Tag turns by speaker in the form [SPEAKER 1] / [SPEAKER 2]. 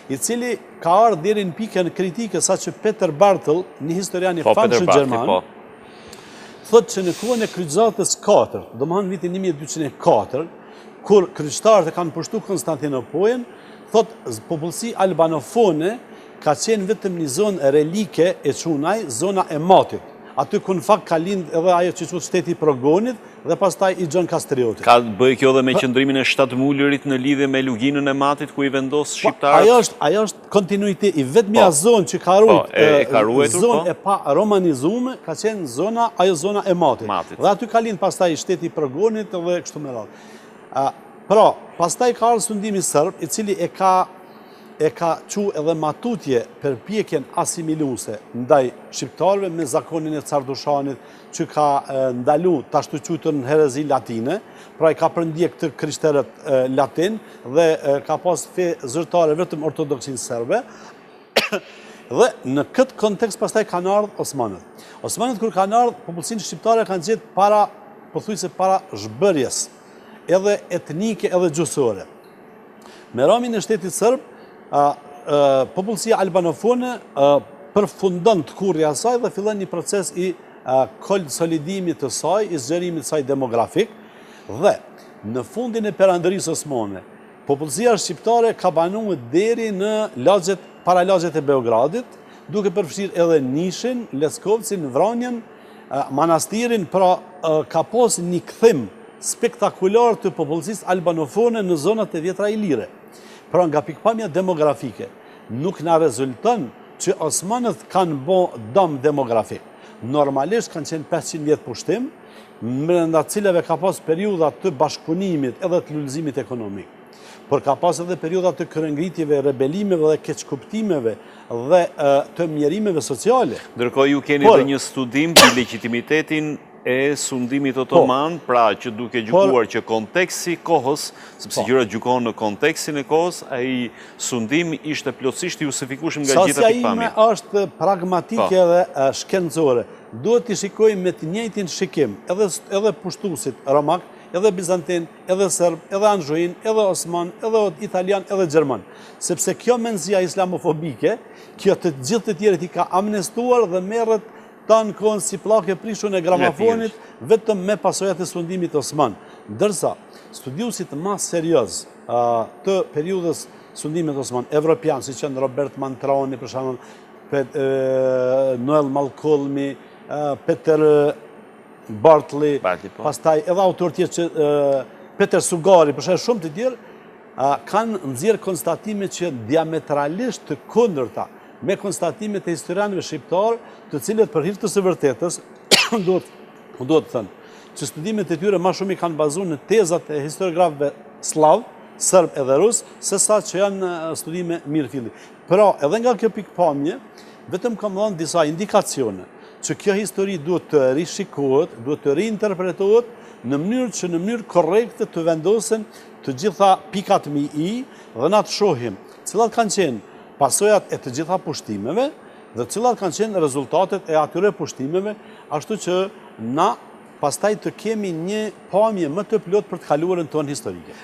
[SPEAKER 1] i cili ka ardhur deri në pikën kritike sa që Peter Bartell, një historian i famshëm gjerman, thotë që në kohën e kryqëzatës 4, domethënë vitin 1204, kur kryqëtarët e kanë pushtuar Konstantinopolin, thotë popullsi albanofone ka qenë vetëm një zonë relike e çunaj, zona e Matit. Aty ku në fakt ka lind edhe ajo që quhet shteti i Progonit dhe pastaj i Gjon Kastriotit.
[SPEAKER 2] Ka bëj kjo edhe me qëndrimin e shtatmulërit në lidhje me luginën e Matit ku i vendos shqiptarët?
[SPEAKER 1] Ajo është kontinuiteti, vetmja zonë që ka ruajtur, zonë e pa romanizuar, ka qenë zona e Matit. Dhe aty ka lind pastaj shteti i Progonit dhe kështu me radhë. Pra, pastaj ka ardhur sundimi serb, i cili e ka qu edhe matutje përpjekjen asimiluese ndaj shqiptarëve me zakonin e Cardushanit që ka ndalu të ashtu quajtur në herezi latine, pra i ka përndjek të krishterët latin dhe ka pas fe zyrtare vetëm ortodoksin serbe. Dhe në këtë kontekst pastaj kanë ardhur Osmanët. Osmanët kur kanë ardhur, popullsinë shqiptare kanë gjetë pothuajse para zhbërjes, edhe etnike edhe gjuhësore. Me ramin e shtetit serb, popullsia albanofone përfundon të kurrja e saj dhe fillon një proces i konsolidimit të saj, i zgjerimit të saj demografik, dhe në fundin e perandorisë osmane, popullsia shqiptare ka banuar deri në para lagjet e Beogradit, duke përfshirë edhe Nishin, Leskovcin, Vranjen, manastirin, pra ka pas një kthim spektakular të popullsisë albanofone në zonat e vjetra ilire. Pra nga pikpamja demografike, nuk na rezulton që Osmanët kanë bë dëm demografik. Normalisht kanë qenë 500 vjet pushtim, brenda cilave ka pas periudha të bashkëpunimit edhe të lullëzimit ekonomik. Por ka pas edhe periudha të kërëngritjeve, rebelimeve dhe keqkuptimeve dhe të mjerimeve sociale.
[SPEAKER 2] Ndërkohë ju keni dhe një studim për legitimitetin e sundimit otoman, pra që duke gjykuar që konteksti kohës, sepse gjërat gjykohen në kontekstin e kohës, ai sundim ishte plotësisht i justifikueshëm nga gjitha pikpamjet.
[SPEAKER 1] Sasja ime është pragmatike dhe shkencore. Duhet të shikojmë me të njëjtin shikim edhe pushtuesit romak, edhe bizantin, edhe serb, edhe anxhuin, edhe osman, edhe italian, edhe gjerman. Sepse kjo mendësia islamofobike, kjo të gjithë të tjerët i ka amnestuar dhe merret tanë kohën si pllake prishun e gramafonit vetëm me pasojat e sundimit osman. Ndërsa, studiusit më serioz të periudhës sundimit osman, evropian, si që në Robert Mantroni, për shembull, Noel Malcolmi, Peter Bartley, pastaj edhe autor tjerë që Peter Sugari, për shembull shumë të tjerë, kanë nxjerrë konstatime që diametralisht të kundërta me konstatimet e historianëve shqiptar, të cilët për hir të së vërtetës duhet të thënë që studimet e tyre më shumë i kanë bazuar në tezat e historiografëve slav, serb edhe rus, sesa që janë studime mirë filli. Pra, edhe nga kjo pikpamje, vetëm kam dhënë disa indikacione që kjo histori duhet të rishikohet, duhet të riinterpretohet në mënyrë korrekte të vendosen të gjitha pikat mi i dhe na të shohim cilat kanë qenë pasojat e të gjitha pushtimeve dhe cilat kanë qenë rezultatet e atyre pushtimeve, ashtu që na pastaj të kemi një pamje më të plot për të kaluarën tonë historike.